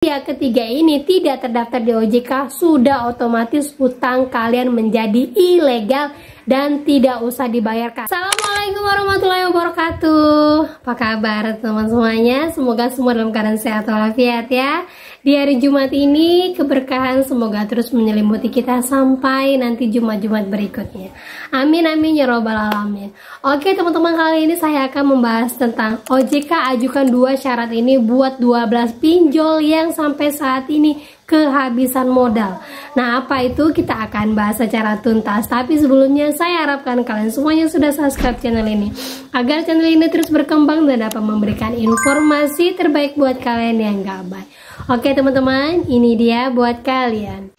Yang ketiga ini tidak terdaftar di OJK, sudah otomatis hutang kalian menjadi ilegal dan tidak usah dibayarkan. Assalamualaikum warahmatullahi wabarakatuh. Apa kabar teman semuanya? Semoga semua dalam keadaan sehat walafiat ya. Di hari Jumat ini keberkahan semoga terus menyelimuti kita sampai nanti Jumat-Jumat berikutnya. Amin amin ya robbal alamin. Oke teman-teman, kali ini saya akan membahas tentang OJK ajukan 2 syarat ini buat 12 pinjol yang sampai saat ini kehabisan modal. Nah, apa itu kita akan bahas secara tuntas. Tapi sebelumnya saya harapkan kalian semuanya sudah subscribe channel ini agar channel ini terus berkembang dan dapat memberikan informasi terbaik buat kalian yang gabay. Oke teman-teman, ini dia buat kalian.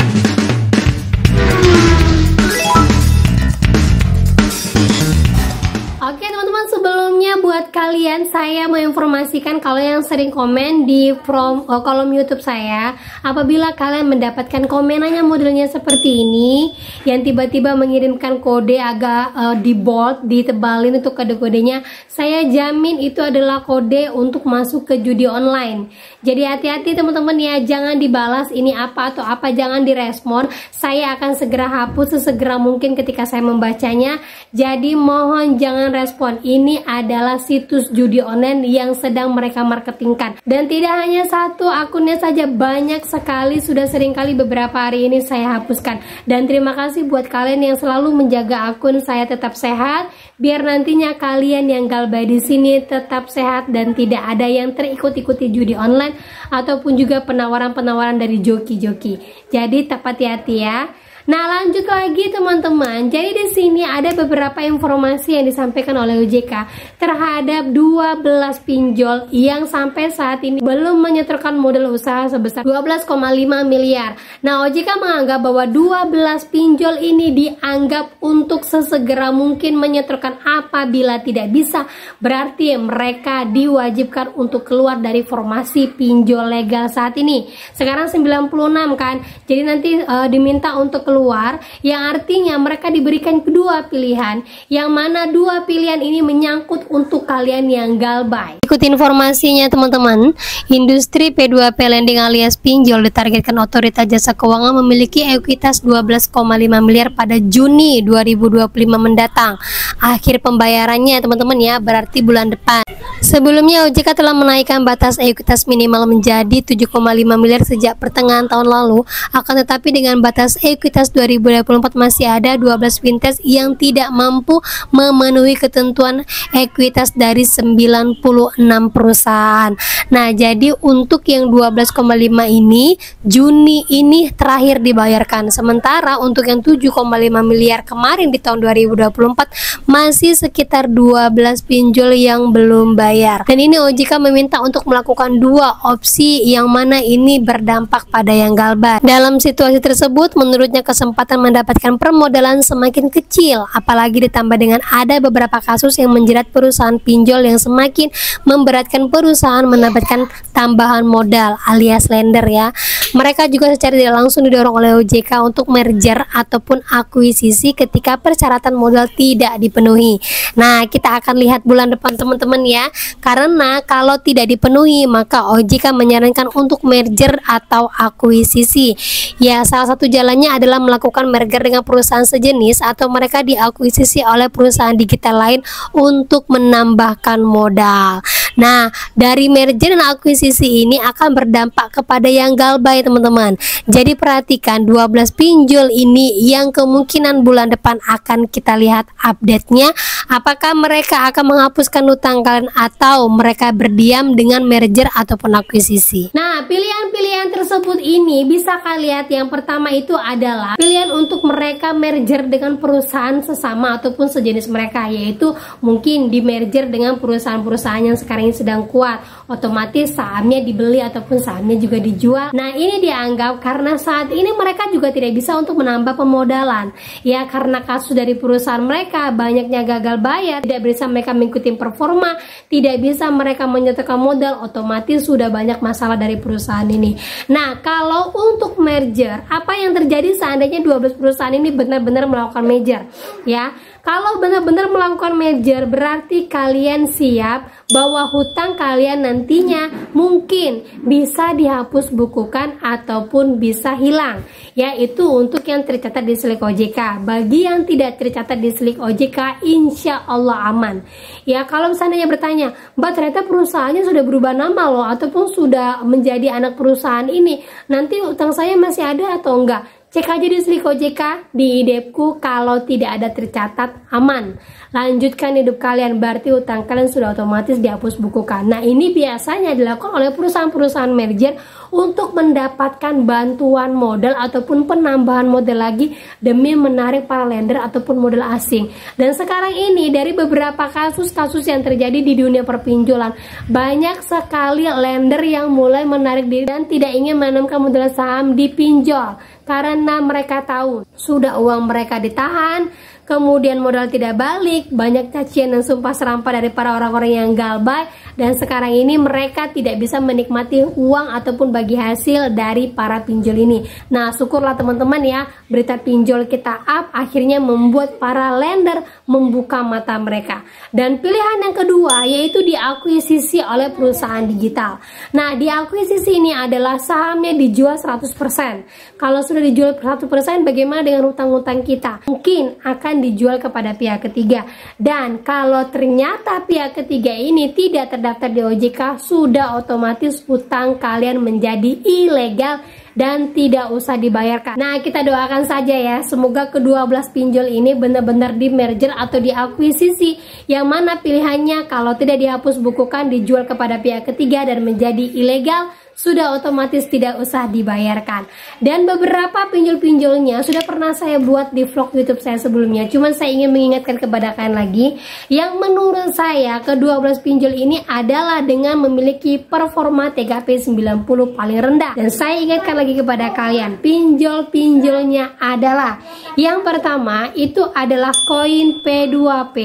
Oke teman-teman, sebelumnya buat kalian saya mau informasikan kalau yang sering komen di kolom YouTube saya, apabila kalian mendapatkan komenannya modelnya seperti ini yang tiba-tiba mengirimkan kode agak di bold, ditebalin untuk kode-kodenya, saya jamin itu adalah kode untuk masuk ke judi online. Jadi hati-hati teman-teman ya, jangan dibalas ini apa atau apa, jangan direspon. Saya akan segera hapus sesegera mungkin ketika saya membacanya. Jadi mohon jangan respon. Ini adalah situs judi online yang sedang mereka marketingkan, dan tidak hanya satu akunnya saja, banyak sekali, sudah sering kali beberapa hari ini saya hapuskan. Dan terima kasih buat kalian yang selalu menjaga akun saya tetap sehat, biar nantinya kalian yang galbay di sini tetap sehat dan tidak ada yang terikut-ikuti judi online ataupun juga penawaran-penawaran dari joki-joki. Jadi tetap hati-hati ya. Nah, lanjut lagi teman-teman. Jadi di sini ada beberapa informasi yang disampaikan oleh OJK terhadap 12 pinjol yang sampai saat ini belum menyetorkan modal usaha sebesar 12,5 miliar. Nah, OJK menganggap bahwa 12 pinjol ini dianggap untuk sesegera mungkin menyetorkan. Apabila tidak bisa, berarti mereka diwajibkan untuk keluar dari formasi pinjol legal saat ini. Sekarang 96 kan. Jadi nanti diminta untuk keluar, yang artinya mereka diberikan kedua pilihan, yang mana 2 pilihan ini menyangkut untuk kalian yang galbay. Ikuti informasinya teman-teman. Industri P2P lending alias pinjol ditargetkan Otoritas Jasa Keuangan memiliki ekuitas 12,5 miliar pada Juni 2025 mendatang. Akhir pembayarannya teman-teman ya, berarti bulan depan. Sebelumnya OJK telah menaikkan batas ekuitas minimal menjadi 7,5 miliar sejak pertengahan tahun lalu. Akan tetapi dengan batas ekuitas 2024 masih ada 12 fintech yang tidak mampu memenuhi ketentuan ekuitas dari 96 perusahaan. Nah, jadi untuk yang 12,5 ini Juni ini terakhir dibayarkan. Sementara untuk yang 7,5 miliar kemarin di tahun 2024 masih sekitar 12 pinjol yang belum bayar. Dan ini OJK meminta untuk melakukan 2 opsi yang mana ini berdampak pada yang galbay. Dalam situasi tersebut menurutnya kesempatan mendapatkan permodalan semakin kecil, apalagi ditambah dengan ada beberapa kasus yang menjerat perusahaan pinjol yang semakin memberatkan perusahaan mendapatkan tambahan modal alias lender ya. Mereka juga secara tidak langsung didorong oleh OJK untuk merger ataupun akuisisi ketika persyaratan modal tidak dipenuhi. Nah, kita akan lihat bulan depan teman-teman ya, karena kalau tidak dipenuhi maka OJK menyarankan untuk merger atau akuisisi. Ya, salah satu jalannya adalah melakukan merger dengan perusahaan sejenis atau mereka diakuisisi oleh perusahaan digital lain untuk menambahkan modal. Nah, dari merger dan akuisisi ini akan berdampak kepada yang galbay teman-teman. Jadi perhatikan 12 pinjol ini yang kemungkinan bulan depan akan kita lihat update-nya. Apakah mereka akan menghapuskan utang kalian atau mereka berdiam dengan merger ataupun akuisisi. Nah, pilihan-pilihan tersebut ini bisa kalian lihat. Yang pertama itu adalah pilihan untuk mereka merger dengan perusahaan sesama ataupun sejenis mereka, yaitu mungkin di merger dengan perusahaan-perusahaan yang sekarang ini sedang kuat, otomatis sahamnya dibeli ataupun sahamnya juga dijual. Nah, ini dianggap karena saat ini mereka juga tidak bisa untuk menambah pemodalan ya, karena kasus dari perusahaan mereka banyaknya gagal bayar, tidak bisa mereka mengikuti performa, tidak bisa mereka menyetorkan modal, otomatis sudah banyak masalah dari perusahaan ini. Nah, kalau untuk merger, apa yang terjadi seandainya 12 perusahaan ini benar-benar melakukan merger ya? Kalau benar-benar melakukan merger berarti kalian siap bahwa hutang kalian nantinya mungkin bisa dihapus bukukan ataupun bisa hilang. Yaitu untuk yang tercatat di Slik OJK. Bagi yang tidak tercatat di Slik OJK, insya Allah aman. Ya, kalau seandainya bertanya, Mbak ternyata perusahaannya sudah berubah nama loh, ataupun sudah menjadi anak perusahaan ini, nanti utang saya masih ada atau enggak? Cek aja di Slik OJK, di IDEPku, kalau tidak ada tercatat aman. Lanjutkan hidup kalian, berarti utang kalian sudah otomatis dihapus bukukan. Nah, ini biasanya dilakukan oleh perusahaan-perusahaan merger untuk mendapatkan bantuan modal ataupun penambahan modal lagi demi menarik para lender ataupun modal asing. Dan sekarang ini dari beberapa kasus-kasus yang terjadi di dunia perpinjolan, banyak sekali lender yang mulai menarik diri dan tidak ingin menanamkan modal saham di pinjol karena mereka tahu sudah uang mereka ditahan, kemudian modal tidak balik, banyak cacian dan sumpah serapah dari para orang-orang yang galbay, dan sekarang ini mereka tidak bisa menikmati uang ataupun bagi hasil dari para pinjol ini. Nah, syukurlah teman-teman ya, berita pinjol kita up akhirnya membuat para lender membuka mata mereka. Dan pilihan yang kedua yaitu diakuisisi oleh perusahaan digital. Nah, diakuisisi ini adalah sahamnya dijual 100%. Kalau sudah dijual 100%, bagaimana dengan hutang-hutang kita? Mungkin akan dijual kepada pihak ketiga. Dan kalau ternyata pihak ketiga ini tidak terdaftar di OJK, sudah otomatis hutang kalian menjadi ilegal dan tidak usah dibayarkan. Nah, kita doakan saja ya, semoga kedua belas pinjol ini benar-benar di merger atau diakuisisi, yang mana pilihannya kalau tidak dihapus bukukan, dijual kepada pihak ketiga dan menjadi ilegal, sudah otomatis tidak usah dibayarkan. Dan beberapa pinjol-pinjolnya sudah pernah saya buat di vlog YouTube saya sebelumnya. Cuman saya ingin mengingatkan kepada kalian lagi, yang menurut saya kedua belas pinjol ini adalah dengan memiliki performa TKP 90 paling rendah. Dan saya ingatkan lagi kepada kalian, pinjol-pinjolnya adalah yang pertama itu adalah koin P2P,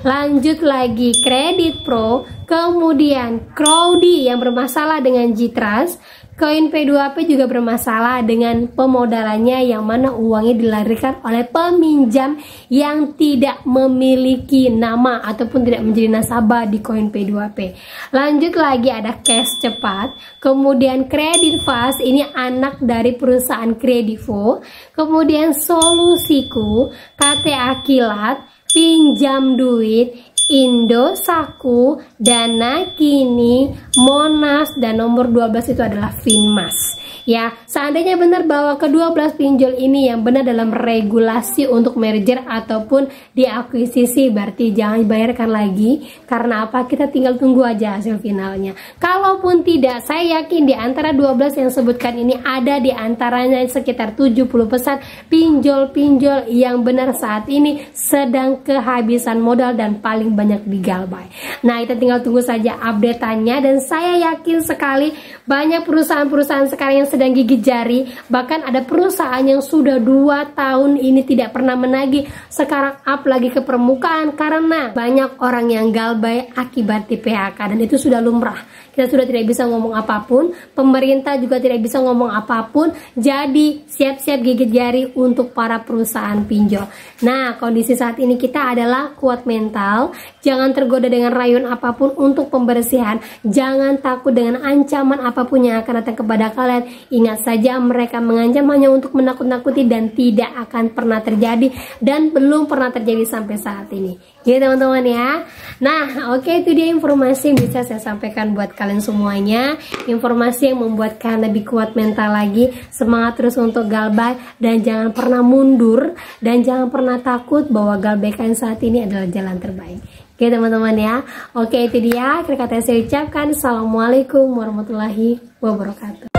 lanjut lagi Kredit Pro, kemudian Crowdy yang bermasalah dengan G-Trust, koin P2P juga bermasalah dengan pemodalannya yang mana uangnya dilarikan oleh peminjam yang tidak memiliki nama ataupun tidak menjadi nasabah di koin P2P. Lanjut lagi ada Cash Cepat, kemudian Kredit Fast, ini anak dari perusahaan Kredivo, kemudian Solusiku, KTA Kilat, Pinjam Duit, Indo Saku, Dana Kini, Monas, dan nomor 12 itu adalah Finmas. Ya, seandainya benar bahwa kedua belas pinjol ini yang benar dalam regulasi untuk merger ataupun diakuisisi, berarti jangan dibayarkan lagi. Karena apa? Kita tinggal tunggu aja hasil finalnya. Kalaupun tidak, saya yakin di antara 12 yang sebutkan ini ada di antaranya sekitar 70% pinjol-pinjol yang benar saat ini sedang kehabisan modal dan paling banyak digalbay. Nah, kita tinggal tunggu saja update-nya, dan saya yakin sekali banyak perusahaan-perusahaan sekarang yang sedang gigit jari. Bahkan ada perusahaan yang sudah 2 tahun ini tidak pernah menagih, sekarang up lagi ke permukaan karena banyak orang yang galbay akibat di PHK, dan itu sudah lumrah. Kita sudah tidak bisa ngomong apapun, pemerintah juga tidak bisa ngomong apapun, jadi siap-siap gigit jari untuk para perusahaan pinjol. Nah, kondisi saat ini kita adalah kuat mental, jangan tergoda dengan rayuan apapun untuk pembersihan, jangan takut dengan ancaman apapun yang akan datang kepada kalian. Ingat saja, mereka mengancam hanya untuk menakut-nakuti dan tidak akan pernah terjadi dan belum pernah terjadi sampai saat ini. Gitu teman-teman ya. Nah, oke, itu dia informasi yang bisa saya sampaikan buat kalian semuanya. Informasi yang membuat kalian lebih kuat mental lagi, semangat terus untuk galbay, dan jangan pernah mundur dan jangan pernah takut bahwa galbay kalian saat ini adalah jalan terbaik. Oke teman-teman ya. Oke, itu dia akhir kata yang saya ucapkan. Assalamualaikum warahmatullahi wabarakatuh.